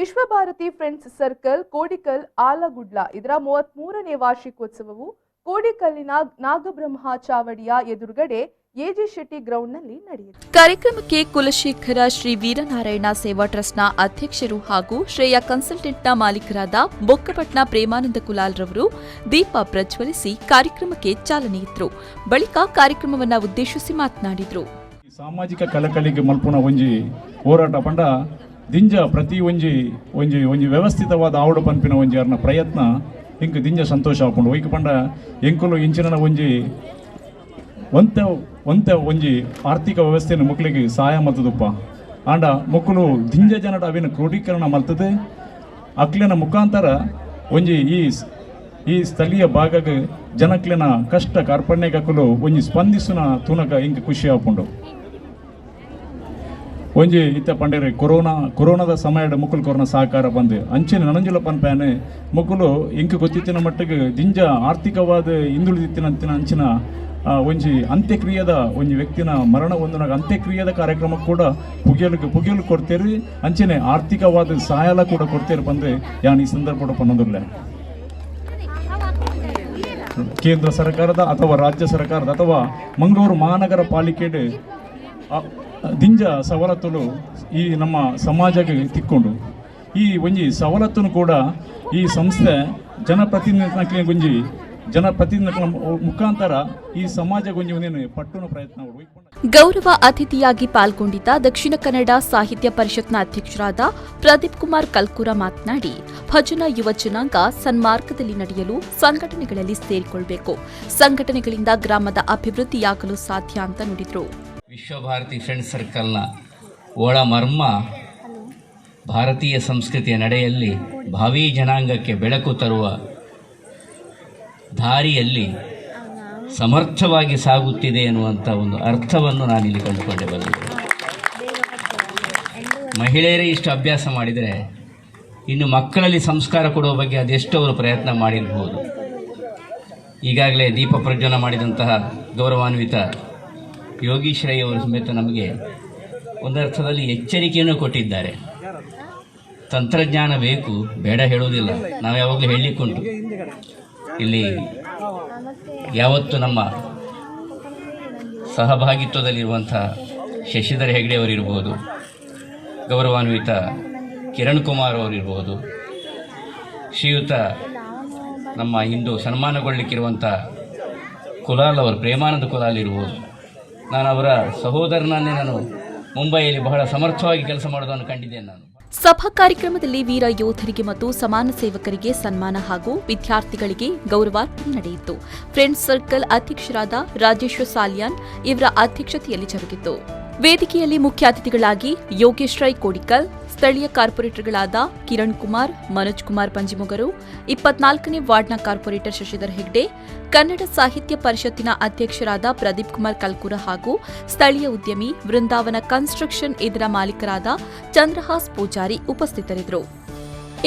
Vishwabharati friends circle Kodikal ಆಲಗುಡ್ಲ ಇದರ 33ನೇ ವಾರ್ಷಿಕೋತ್ಸವವು ಕೋಡಿಕಲ್ಲಿನ ನಾಗಬ್ರಹ್ಮ ಚಾವಡಿಯ ಎದುರುಗಡೆ AG Shetty ಗ್ರೌಂಡ್ನಲ್ಲಿ ನಡೆಯಿತು. ಕಾರ್ಯಕ್ರಮಕ್ಕೆ ಕುಲಶೇಖರ ಶ್ರೀ ವೀರನಾರಾಯಣ ಸೇವಾ ಟ್ರಸ್ಟ್ನ ಅಧ್ಯಕ್ಷರು ಹಾಗೂ ಶ್ರೇಯ ಕನ್ಸಲ್ಟೆಂಟ್ನ ಮಾಲೀಕರಾದ ಬೊಕ್ಕಪಟ್ನ ಪ್ರೇಮಾನಂದ ಕುಲಾಲ್ ರವರು ದೀಪ ಪ್ರಜ್ವಲಿಸಿ ಕಾರ್ಯಕ್ರಮಕ್ಕೆ ಚಾಲನೆ ಇತ್ತರು. ಬಳಿಕ ಕಾರ್ಯಕ್ರಮವನ್ನು ಉದ್ದೇಶಿಸಿ ಮಾತನಾಡಿದರು. ಸಾಮಾಜಿಕ ಕಳಕಳಿಗೆ ಮಲ್ಪುನ ಒಂಜಿ ಹೋರಾಟ ಪಂಡ ದಿಂಜ ಪ್ರತಿ ಒಂಜಿ ಒಂಜಿ ಒಂಜಿ ವ್ಯವಸ್ಥಿತವಾದ ಆವಡು ಪಂಪಿನ ಒಂಜಿ ಅರ್ನ ಪ್ರಯತ್ನ ಇಂಕ ದಿಂಜ ಸಂತೋಷ ಆಪುಂಡು ಒಯ್ಕ ಪಂಡ ಎಂಕುಲು ಇಂಚಿನ ಒಂಜಿ ಒಂತೆ ಒಂಜಿ ಆರ್ಥಿಕ ವ್ಯವಸ್ಥೆಯನ್ನು ಮಕ್ಕಳಿಗೆ ಸಹಾಯ ಮಲ್ತದಪ್ಪ ಆಂಡ ಮಕ್ಕಳು ದಿಂಜ ಜನಡ ಅವಿನ ಕ್ರೋಢೀಕರಣ ಮಲ್ತದೆ ಅಕ್ಲಿನ ಮುಖಾಂತರ ಒಂಜಿ ಈ ಸ್ಥಳೀಯ ಭಾಗಕ್ಕೆ ಜನಕ್ಲಿನ ಕಷ್ಟ ಕಾರ್ಪಣ್ಯಕಲು ಒಂಜಿ ಸ್ಪಂದಿಸುನ ತುನಕ ಇಂಕ ಖುಷಿ ಆಪುಂಡು. ಒಂಜಿ ಇತ್ತ ಪಂಡರೆ ಕೊರೋನಾದ ಸಮಯದ ಮುಕ್ಕಲು ಕೊರೋನಾ ಸಹಕಾರ ಬಂದು ಅಂಚಿನ ನನಂಜುಲ ಪನ್ಪ್ಯಾನೆ ಮುಕ್ಕಲು ಇಂಕ ಗೊತ್ತಿತ್ತಿನ ಮಟ್ಟಿಗೆ ದಿಂಜ ಆರ್ಥಿಕವಾದ ಹಿಂದುಳಿದಿತ್ತಿನ ಅಂಚಿನ ಒಂಜಿ ಅಂತ್ಯಕ್ರಿಯೆದ ಒಂಜಿ ವ್ಯಕ್ತಿನ ಮರಣ ಹೊಂದಿನಾಗ ಅಂತ್ಯಕ್ರಿಯೆದ ಕಾರ್ಯಕ್ರಮ ಕೂಡ ಪುಗಿಯಲು ಕೊಡ್ತೇರಿ ಅಂಚನೆ ಆರ್ಥಿಕವಾದ ಸಹಾಯ ಕೂಡ ಕೊಡ್ತೇರಿ ಬಂದು ಯಾನ್ ಈ ಸಂದರ್ಭ ಪನ್ನೋದಿಲ್ಲ. ಕೇಂದ್ರ ಸರ್ಕಾರದ ಅಥವಾ ರಾಜ್ಯ ಸರ್ಕಾರದ ಅಥವಾ ಮಂಗಳೂರು ಮಹಾನಗರ ಪಾಲಿಕೆಡ್ ದಿಂಜ ಸವಲತ್ತುಲು ಈ ನಮ್ಮ ಸಮಾಜಕ್ಕೆ ತಿಕ್ಕೊಂಡು ಈ ಒಂಜಿ ಸವಲತ್ತನ್ನು ಕೂಡ ಈ ಸಂಸ್ಥೆ ಜನಪ್ರತಿನಿಧಿಗಳ ಮುಖಾಂತರ ಈ ಸಮಾಜ ಗೊಂಜಿ ಪಟ್ಟಣ ಪ್ರಯತ್ನ. ಗೌರವ ಅತಿಥಿಯಾಗಿ ಪಾಲ್ಗೊಂಡಿದ್ದ ದಕ್ಷಿಣ ಕನ್ನಡ ಸಾಹಿತ್ಯ ಪರಿಷತ್ನ ಅಧ್ಯಕ್ಷರಾದ ಪ್ರದೀಪ್ ಕುಮಾರ್ ಕಲ್ಕೂರ ಮಾತನಾಡಿ, ಭಜನಾ ಯುವ ಜನಾಂಗ ಸನ್ಮಾರ್ಗದಲ್ಲಿ ನಡೆಯಲು ಸಂಘಟನೆಗಳಲ್ಲಿ ಸೇರಿಕೊಳ್ಳಬೇಕು, ಸಂಘಟನೆಗಳಿಂದ ಗ್ರಾಮದ ಅಭಿವೃದ್ಧಿಯಾಗಲು ಸಾಧ್ಯ ಅಂತ ನುಡಿದರು. ವಿಶ್ವಭಾರತಿ ಫ್ರೆಂಡ್ಸ್ ಸರ್ಕಲ್ನ ಒಳ ಮರ್ಮ ಭಾರತೀಯ ಸಂಸ್ಕೃತಿಯ ನಡೆಯಲ್ಲಿ ಭಾವಿ ಜನಾಂಗಕ್ಕೆ ಬೆಳಕು ತರುವ ದಾರಿಯಲ್ಲಿ ಸಮರ್ಥವಾಗಿ ಸಾಗುತ್ತಿದೆ ಎನ್ನುವಂಥ ಒಂದು ಅರ್ಥವನ್ನು ನಾನಿಲ್ಲಿ ಕಂಡುಕೊಂಡೆ ಬಂದಿದ್ದೆ. ಮಹಿಳೆಯರೇ ಇಷ್ಟು ಅಭ್ಯಾಸ ಮಾಡಿದರೆ ಇನ್ನು ಮಕ್ಕಳಲ್ಲಿ ಸಂಸ್ಕಾರ ಕೊಡುವ ಬಗ್ಗೆ ಅದೆಷ್ಟು ಅವರು ಪ್ರಯತ್ನ ಮಾಡಿರಬಹುದು. ಈಗಾಗಲೇ ದೀಪ ಪ್ರಜ್ವಲನ ಮಾಡಿದಂತಹ ಗೌರವಾನ್ವಿತ ಯೋಗೀಶ್ ರೈ ಅವರು ಸಮೇತ ನಮಗೆ ಒಂದರ್ಥದಲ್ಲಿ ಎಚ್ಚರಿಕೆಯನ್ನು ಕೊಟ್ಟಿದ್ದಾರೆ. ತಂತ್ರಜ್ಞಾನ ಬೇಕು, ಬೇಡ ಹೇಳುವುದಿಲ್ಲ, ನಾವು ಯಾವಾಗಲೂ ಹೇಳಲಿಕ್ಕುಂಟು. ಇಲ್ಲಿ ಯಾವತ್ತು ನಮ್ಮ ಸಹಭಾಗಿತ್ವದಲ್ಲಿರುವಂಥ ಶಶಿಧರ್ ಹೆಗ್ಡೆ ಅವರಿರ್ಬೋದು, ಗೌರವಾನ್ವಿತ ಕಿರಣ್ ಕುಮಾರ್ ಅವರಿರ್ಬೋದು, ಶ್ರೀಯುತ ನಮ್ಮ ಇಂದು ಸನ್ಮಾನಗೊಳ್ಳಲಿಕ್ಕಿರುವಂಥ ಕುಲಾಲ್ ಅವರು ಪ್ರೇಮಾನಂದ ಕುಲಾಲ್ ಇರ್ಬೋದು. ನಾನು ಅವರ ಸಹೋದರನನ್ನೇ ನಾನು ಮುಂಬೈಯಲ್ಲಿ ಬಹಳ ಸಮರ್ಥವಾಗಿ ಕೆಲಸ ಮಾಡೋದನ್ನು ಕಂಡಿದ್ದೇನೆ. ನಾನು ಸಭಾ ಕಾರ್ಯಕ್ರಮದಲ್ಲಿ ವೀರ ಯೋಧರಿಗೆ ಮತ್ತು ಸಮಾನ ಸೇವಕರಿಗೆ ಸನ್ಮಾನ ಹಾಗೂ ವಿದ್ಯಾರ್ಥಿಗಳಿಗೆ ಗೌರವಾರ್ಪಣೆ ನಡೆಯಿತು. ಫ್ರೆಂಡ್ಸ್ ಸರ್ಕಲ್ ಅಧ್ಯಕ್ಷರಾದ ರಾಜೇಶ್ವರ್ ಸಾಲಿಯಾನ್ ಇವರ ಅಧ್ಯಕ್ಷತೆಯಲ್ಲಿ ಜರುಗಿತು. ವೇದಿಕೆಯಲ್ಲಿ ಮುಖ್ಯ ಅತಿಥಿಗಳಾಗಿ ಯೋಗೇಶ್ ರೈ ಕೋಡಿಕಲ್, ಸ್ಥಳೀಯ ಕಾರ್ಪೊರೇಟರ್ಗಳಾದ ಕಿರಣ್ ಕುಮಾರ್, ಮನೋಜ್ ಕುಮಾರ್ ಪಂಜಿಮೊಗರು, 24ನೇ ವಾರ್ಡ್ನ ಕಾರ್ಪೊರೇಟರ್ ಶಶಿಧರ್ ಹೆಗ್ಡೆ, ಕನ್ನಡ ಸಾಹಿತ್ಯ ಪರಿಷತ್ತಿನ ಅಧ್ಯಕ್ಷರಾದ ಪ್ರದೀಪ್ ಕುಮಾರ್ ಕಲ್ಕೂರ ಹಾಗೂ ಸ್ಥಳೀಯ ಉದ್ಯಮಿ ವೃಂದಾವನ ಕನ್ಸ್ಟ್ರಕ್ಷನ್ ಇದರ ಮಾಲೀಕರಾದ ಚಂದ್ರಹಾಸ್ ಪೂಜಾರಿ ಉಪಸ್ಥಿತರಿದ್ದರು.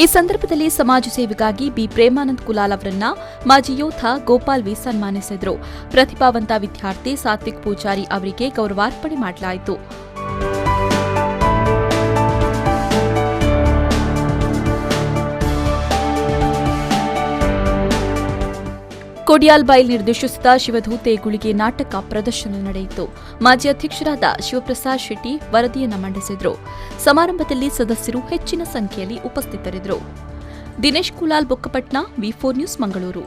ಈ ಸಂದರ್ಭದಲ್ಲಿ ಸಮಾಜ ಸೇವೆಗಾಗಿ ಬಿ ಪ್ರೇಮಾನಂದ್ ಕುಲಾಲ್ ಅವರನ್ನ ಮಾಜಿ ಯೋಧ ಗೋಪಾಲ್ ವಿ ಸನ್ಮಾನಿಸಿದರು. ಪ್ರತಿಭಾವಂತ ವಿದ್ಯಾರ್ಥಿ ಸಾತ್ವಿಕ್ ಪೂಜಾರಿ ಅವರಿಗೆ ಗೌರವಾರ್ಪಣೆ ಮಾಡಲಾಯಿತು. ಕೊಡಿಯಾಲ್ಬೈಲ್ ನಿರ್ದೇಶಿಸಿದ ಶಿವಧೂತೆ ಗುಳಿಗೆ ನಾಟಕ ಪ್ರದರ್ಶನ ನಡೆಯಿತು. ಮಾಜಿ ಅಧ್ಯಕ್ಷರಾದ ಶಿವಪ್ರಸಾದ್ ಶೆಟ್ಟಿ ವರದಿಯನ್ನು ಮಂಡಿಸಿದರು. ಸಮಾರಂಭದಲ್ಲಿ ಸದಸ್ಯರು ಹೆಚ್ಚಿನ ಸಂಖ್ಯೆಯಲ್ಲಿ ಉಪಸ್ಥಿತರಿದ್ದರು. ದಿನೇಶ್ ಕುಲಾಲ್ ಬೊಕ್ಕಪಟ್ನ, ವಿ4 ನ್ಯೂಸ್, ಮಂಗಳೂರು.